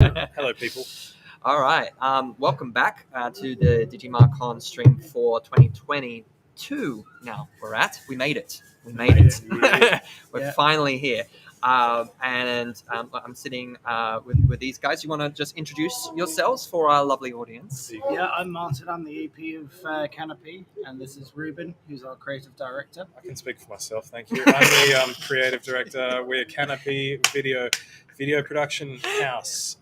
Hello, people. All right. Welcome back to the DigiMarCon stream for 2022. Now we made it. We made it. Yeah. We're Yeah. finally here. And I'm sitting with these guys. You want to just introduce yourselves for our lovely audience? Yeah, I'm Martin. I'm the EP of Canopy, and this is Ruben, who's our creative director. I can speak for myself, thank you. I'm the creative director. We're Canopy video production house,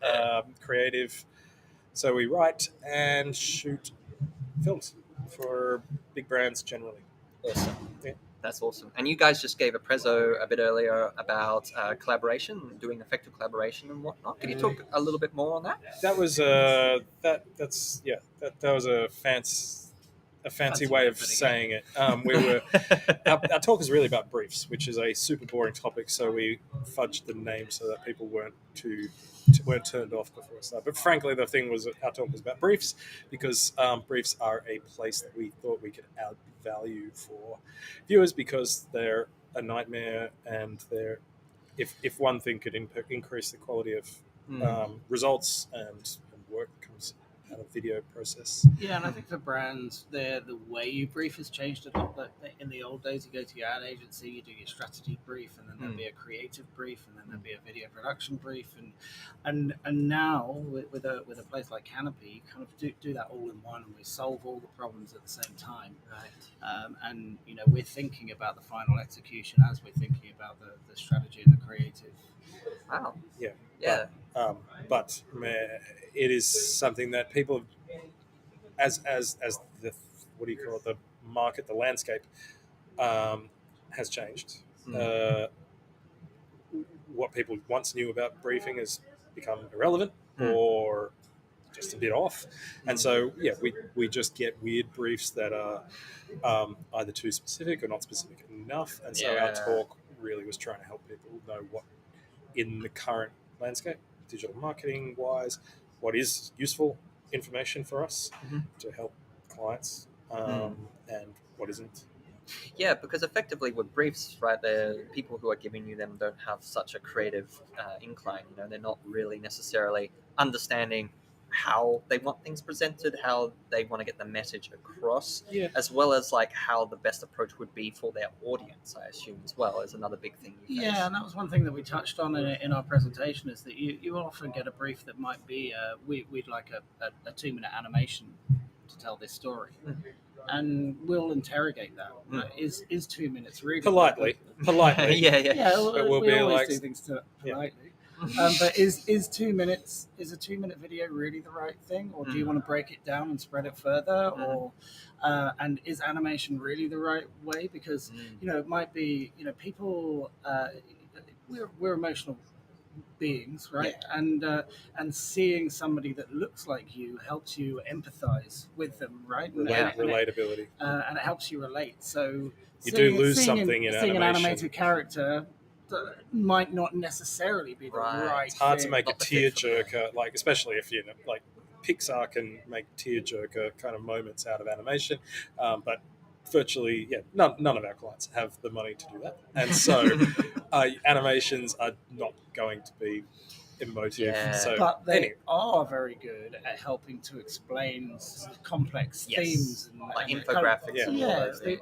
creative. So we write and shoot films for big brands generally. Awesome. Yeah. That's awesome. And you guys just gave a prezzo a bit earlier about collaboration, doing effective collaboration and whatnot. Can you talk a little bit more on that? That was that was a fancy way of saying it. Our talk is really about briefs, which is a super boring topic. So we fudged the name so that people weren't turned off before we started. But frankly, the thing was our talk was about briefs because briefs are a place that we thought we could add value for viewers because they're a nightmare and they're if one thing could increase the quality of results and work that comes out of video process. Yeah, and I think for brands, the way you brief has changed a lot. But in the old days, you go to your ad agency, you do your strategy brief, and then there'd be a creative brief, and then there'd be a video production brief, and now with a place like Canopy, you kind of do that all in one, and we solve all the problems at the same time. Right. And we're thinking about the final execution as we're thinking about the strategy and the creative. Wow. Yeah. But it is something that people, as the what do you call it, the market, the landscape, has changed. What people once knew about briefing has become irrelevant or just a bit off, and so we just get weird briefs that are either too specific or not specific enough, and so our talk really was trying to help people know what in the current landscape, digital marketing wise, what is useful information for us to help clients and what isn't. Yeah, because effectively with briefs, right, the people who are giving you them don't have such a creative incline. They're not really necessarily understanding how they want things presented, how they want to get the message across, as well as like how the best approach would be for their audience, I assume, as well, is another big thing you face. Yeah, and that was one thing that we touched on in our presentation is that you often get a brief that might be, we'd like a 2-minute animation to tell this story. And we'll interrogate that. Is 2 minutes really politely? Yeah, but we'll we be always like, do things politely. But is 2 minutes a 2-minute video really the right thing, or do you want to break it down and spread it further, or and is animation really the right way? Because it might be people we're emotional beings, right? And seeing somebody that looks like you helps you empathize with them, right? Relatability, and it helps you relate. So you do lose something in seeing animation. an animated character might not necessarily be the right. It's hard thing. to make a tearjerker, like especially if like Pixar can make tearjerker kind of moments out of animation, but virtually, none of our clients have the money to do that, and so animations are not going to be emotive. But they are very good at helping to explain complex themes and like infographics. Exactly.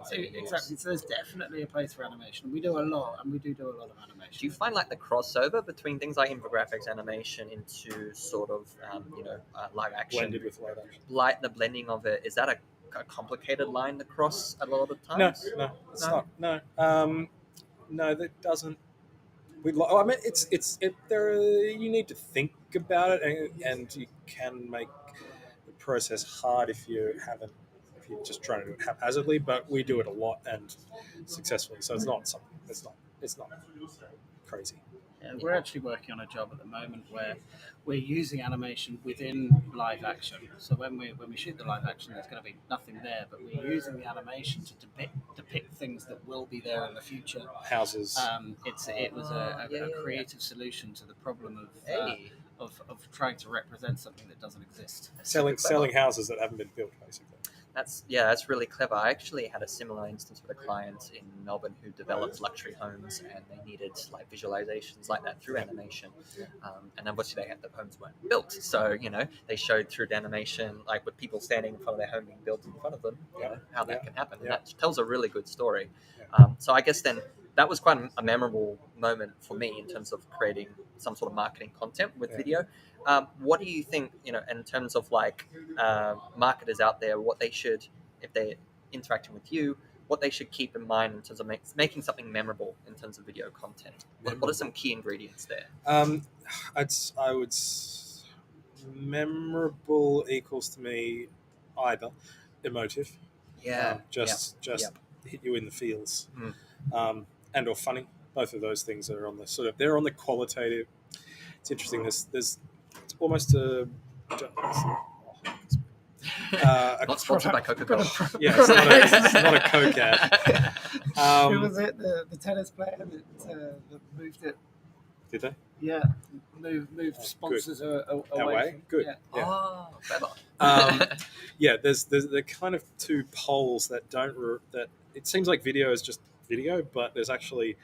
So there's definitely a place for animation. We do a lot, and we do a lot of animation. Do you find like the crossover between things like infographics, animation into sort of live action, blended with live action, like the blending of it? Is that a complicated line to cross a lot of the times? No, it's not. No, that doesn't. I mean, it's there. You need to think about it, and you can make the process hard if you're just trying to do it haphazardly. But we do it a lot and successfully, so it's not something. It's not crazy. Yeah, we're actually working on a job at the moment where we're using animation within live action. So when we shoot the live action, there's going to be nothing there, but we're using the animation to depict things that will be there in the future. Houses. It was a creative solution to the problem of trying to represent something that doesn't exist. Selling houses that haven't been built, basically. That's really clever. I actually had a similar instance with a client in Melbourne who developed luxury homes, and they needed like visualizations like that through animation. And obviously, the homes weren't built, so they showed through the animation, like with people standing in front of their home being built in front of them, how that can happen. And that tells a really good story. So I guess then that was quite a memorable moment for me in terms of creating some sort of marketing content with video. What do you think, in terms of like marketers out there, what they should, if they're interacting with you, what they should keep in mind in terms of making something memorable in terms of video content? What are some key ingredients there? I would memorable equals to me either emotive, just hit you in the feels, and or funny. Both of those things are on the they're on the qualitative. It's interesting. There's it's almost a Not sponsored by Coca-Cola. Yeah, it's not a Coke ad. Who was it? The tennis player that moved it. Did they? Yeah, moved sponsors away. Good. Yeah. Yeah. Oh, clever. There's the kind of two poles that that it seems like video is just video, but there's actually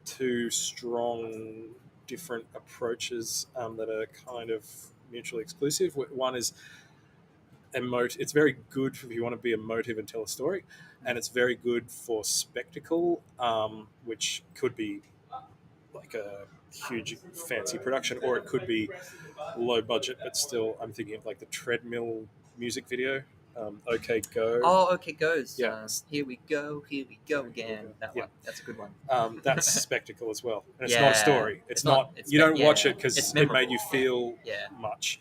two strong different approaches that are kind of mutually exclusive. One is it's very good if you want to be emotive and tell a story, and it's very good for spectacle, which could be like a huge fancy production, or it could be low budget but still, I'm thinking of like the treadmill music video, OK Go. Oh, OK Go's. Yeah. Here we go again. That one. That's a good one. That's spectacle as well, and it's not a story. It's not you don't watch it because it made you feel much,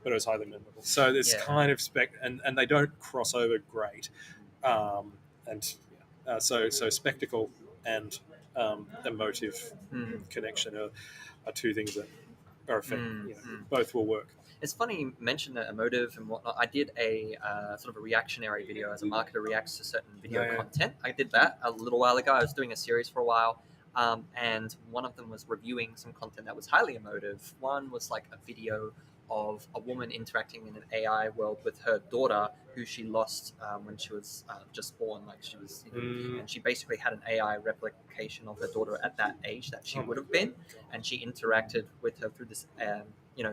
but it was highly memorable. So it's kind of and they don't cross over great, so spectacle and emotive connection are two things that are effective. Both will work. It's funny you mentioned that emotive and whatnot. I did a sort of a reactionary video as a marketer reacts to certain video content. I did that a little while ago. I was doing a series for a while, and one of them was reviewing some content that was highly emotive. One was like a video of a woman interacting in an AI world with her daughter, who she lost when she was just born. Like she was, and she basically had an AI replication of her daughter at that age that she would have been, and she interacted with her through this,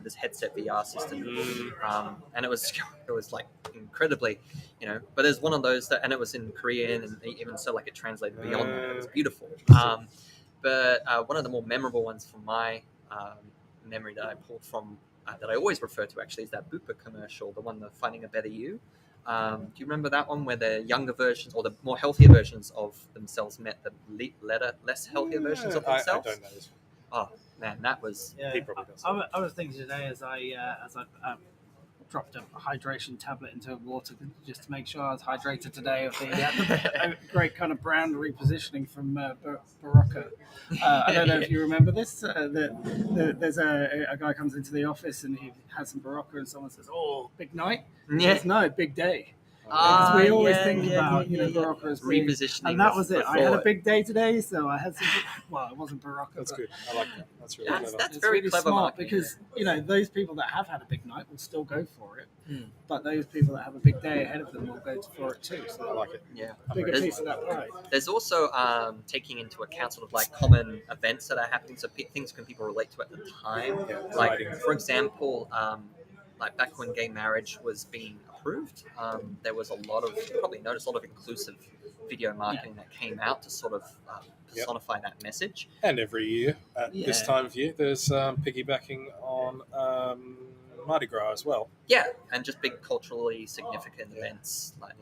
this headset VR system, and it was like incredibly, But there's one of those and it was in Korean, and even so, like it translated beyond that. It was beautiful. But one of the more memorable ones from my memory that I pulled from. That I always refer to actually is that Bupa commercial, the one, the Finding a Better You. Do you remember that one where the younger versions or the more healthier versions of themselves met the less healthier versions of themselves? I don't know this one. Oh man, that was. Yeah. He probably does. I was thinking today as I dropped a hydration tablet into water just to make sure I was hydrated today of the great kind of brand repositioning from Barocco. I don't know if you remember this. There's a guy comes into the office and he has some Barocco and someone says, "Oh, big night." Yeah. Says, "No, big day." Because we always think about Barocco as being, repositioning, and that was it. I had a big day today, so I had some. Well, it wasn't Barocco. That's good. I like that. That's really clever. That's very really clever, smart marketing. because those people that have had a big night will still go for it, but those people that have a big day ahead of them will go for it too. So I like it. Yeah, bigger piece of that pie. There's also taking into account sort of like common events that are happening, so things can people relate to at the time. Like for example, like back when gay marriage was being approved, there was you probably noticed a lot of inclusive video marketing that came out to sort of personify that message. And every year at this time of year, there's piggybacking on Mardi Gras as well. Yeah, and just big culturally significant events like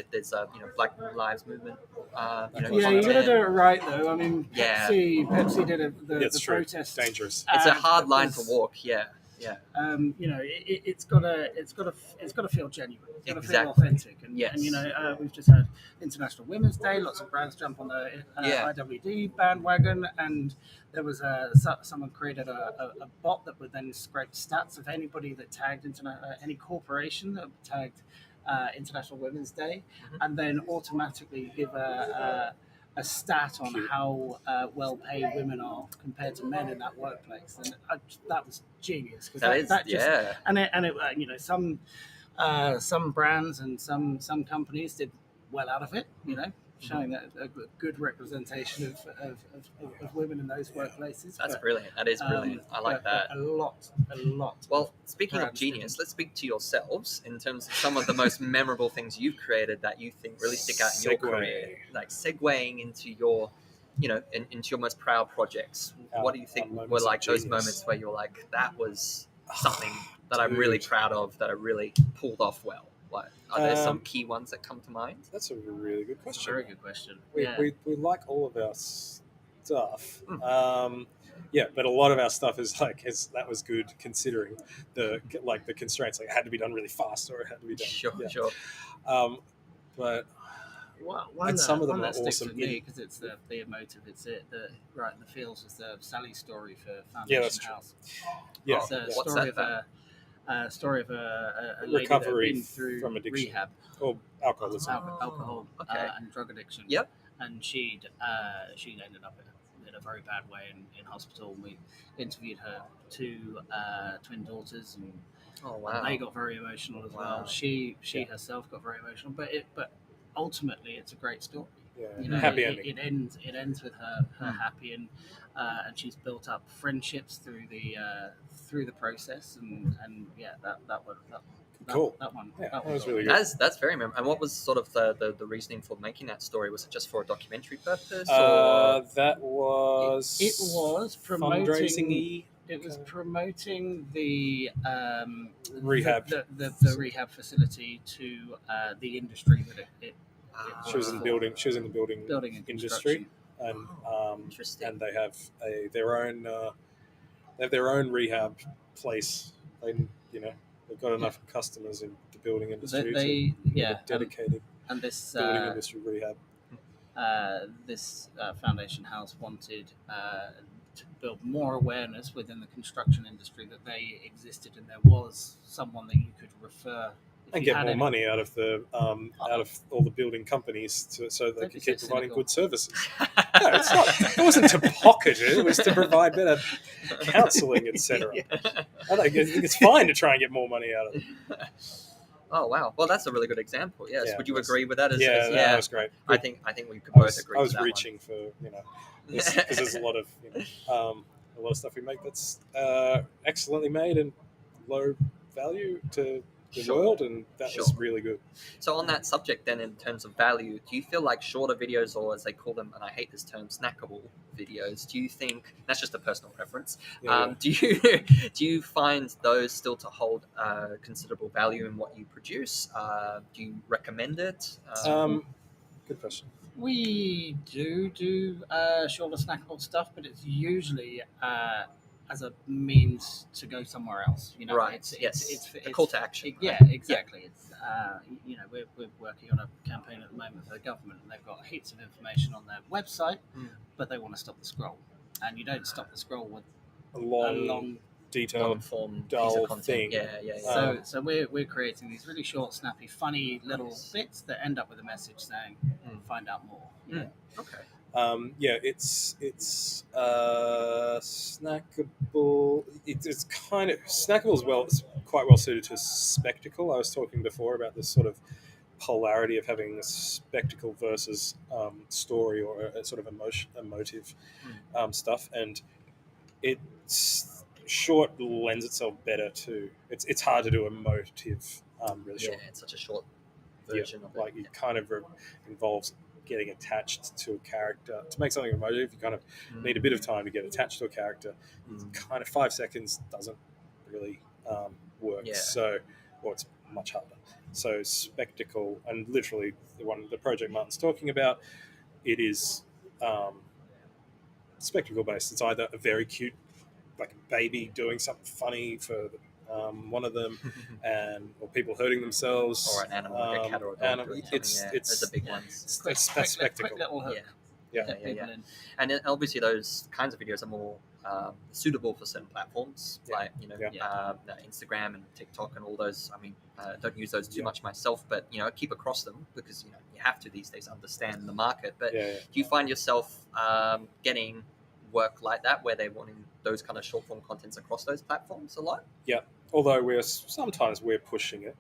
there's Black Lives Movement. You got to do it right though. I mean, Pepsi did the true. protest. Dangerous. It's a hard line to walk. Yeah. It's got to feel genuine. It's got to feel Exactly. authentic. And we've just had International Women's Day. Lots of brands jump on the IWD bandwagon, and there was someone created a bot that would then scrape stats of anybody that tagged any corporation that tagged International Women's Day, and then automatically give a stat on how well paid women are compared to men in that workplace, and that was genius because some some brands and some companies did well out of it, showing that a good representation of women in those workplaces. That's brilliant. That is brilliant. I like that. A lot. Well, speaking of brands genius, didn't. let's speak to yourselves in terms of some of the most memorable things you've created that you think really stick out in your career. Like segueing into your, into your most proud projects. What do you think were moments of like those genius. moments where you're like, that was something that I'm really Dude. proud of, that I really pulled off well? Like, are there some key ones that come to mind? That's a really good That's a question. very good question. We like all of our stuff. Mm. But a lot of our stuff is that was good considering the constraints. Like it had to be done really fast, or it had to be done. Sure. But One some of them that are sticks awesome. with me because it's the emotive. It's the right in the feels is the Sally story for Foundation Yeah, that's true. House. Yeah, It's a What's story that of a story of a lady that had recovery been through from addiction rehab, or alcoholism. alcohol, okay. and drug addiction. Yep. And she'd ended up in a very bad way in hospital. And we interviewed her two twin daughters, and Oh wow. they got very emotional as well. Wow. She herself got very emotional, but ultimately it's a great story. Yeah, happy ending. It ends with her happy, and she's built up friendships through the process, and that one. Cool. That one. Yeah, that that was one. really good. That's very memorable. And what was sort of the reasoning for making that story? Was it just for a documentary purpose? That was It was promoting. fundraising-y. It was promoting the Rehab. the rehab facility to the industry that it She was in the building. She was in the building and industry, and Interesting. and they have their own rehab place. They've got enough customers in the building industry to have a dedicated and this building industry rehab. This Foundation House wanted to build more awareness within the construction industry that they existed, and there was someone that you could refer And get more money out of out of all the building companies so they can keep providing good services. No, it's not. It wasn't to pocket it. It was to provide better counselling, etc. I think it's fine to try and get more money out of it. Oh wow! Well, that's a really good example. Yes. Yeah, Would you agree with that? That was great. I think we could both agree. I was with that reaching for because there's a lot of stuff we make that's excellently made and low value to the world, and that was really good. So on that subject, then, in terms of value, do you feel like shorter videos, or as they call them, and I hate this term, snackable videos? Do you think that's just a personal preference? Do you find those still to hold considerable value in what you produce? Do you recommend it? Good question. We do shorter snackable stuff, but it's usually as a means to go somewhere else. Right. It's a call to action. Yeah, exactly. Yeah. It's we're working on a campaign at the moment for the government, and they've got heaps of information on their website, but they want to stop the scroll, and you don't stop the scroll with a long detailed, form dull thing. thing. Yeah. So we're creating these really short, snappy, funny little bits that end up with a message saying, "Find out more." Okay. It's snackable. It's kind of snackable as well. It's quite well suited to a spectacle. I was talking before about this sort of polarity of having a spectacle versus story or a sort of emotive stuff, and it's short lends itself better to. It's hard to do emotive really short. Yeah, it's such a short version of it. It kind of involves getting attached to a character. To make something emotive, you kind of need a bit of time to get attached to a character. Kind of 5 seconds doesn't really work. So, it's much harder. So spectacle, and literally the project Martin's talking about, it is spectacle based. It's either a very cute, like a baby doing something funny for one of them, or people hurting themselves, or an animal like a cat or a dog. It's the big ones. It's spectacle. Quick little hook. Yeah. And then obviously those kinds of videos are more suitable for certain platforms, like Instagram and TikTok and all those. I mean, don't use those too much myself, but keep across them because you have to these days understand the market. But do you find yourself getting work like that where they're wanting those kind of short form contents across those platforms a lot? Yeah, although sometimes we're pushing it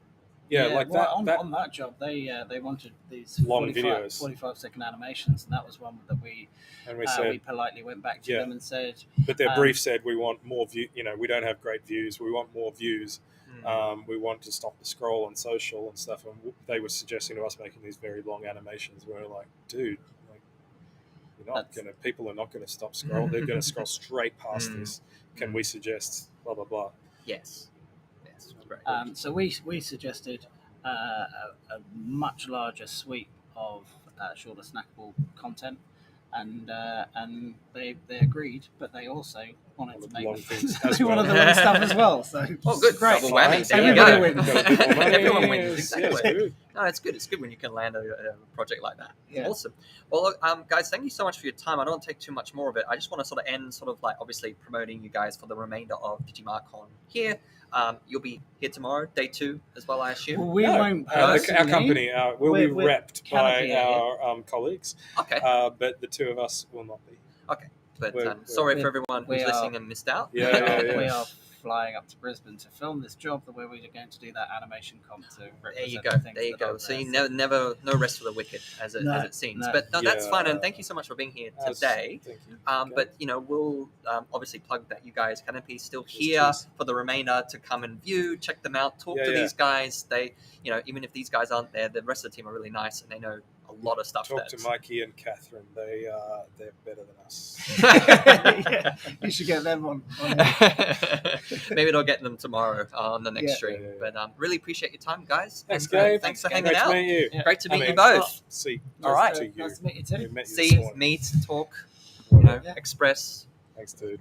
like well, that. on that job, they wanted these Long videos. 45-second animations, and that was one that we said, politely went back to them and said, but their brief said, we want more view. We don't have great views. We want more views. We want to stop the scroll on social and stuff. And they were suggesting to us making these very long animations. We were like, dude, people are not gonna stop scroll. They're gonna scroll straight past this. Can we suggest blah blah blah? Yes, right. So we suggested a much larger suite of shorter snackable content, and they agreed, but they also wanted to make long things they wanted the long stuff as well. So good, great, double whammy. There you everybody go. wins. Everyone wins. Exactly. It's good. No, it's good. It's good when you can land a project like that. Yeah. Awesome. Well, look, guys, thank you so much for your time. I don't want to take too much more of it. I just want to sort of end obviously promoting you guys for the remainder of DigiMarCon here. You'll be here tomorrow, day 2 as well, I assume. Well, we won't our personally. company will be We're repped by Canopy, our colleagues. Okay. But the two of us will not be. Okay. But We're- sorry for everyone who's we are- listening and missed out. We are flying up to Brisbane to film this job, the way we're going to do that animation comp to There represent you the go. things There you that go. are So you there. no rest for the wicked, as it seems. No. But no, that's Yeah. fine. And thank you so much for being here today. Thank you. But we'll obviously plug that you guys Canopy is still Just here cheers. for the remainder to come and view, check them out, talk Yeah, to yeah. these guys. They, even if these guys aren't there, the rest of the team are really nice and they know a lot of stuff. Talk to Mikey and Catherine. They're better than us. Yeah, you should get them on. Maybe they'll get them tomorrow on the next Yeah. stream. Yeah, yeah, But really appreciate your time, guys. Thanks, And, Gabe. thanks for Great hanging to out. meet you. Yeah. Great to meet you mean, both. See, All right. to you. Nice to meet you too. We met you See, this morning. meet, talk, Yeah. express. Thanks, dude.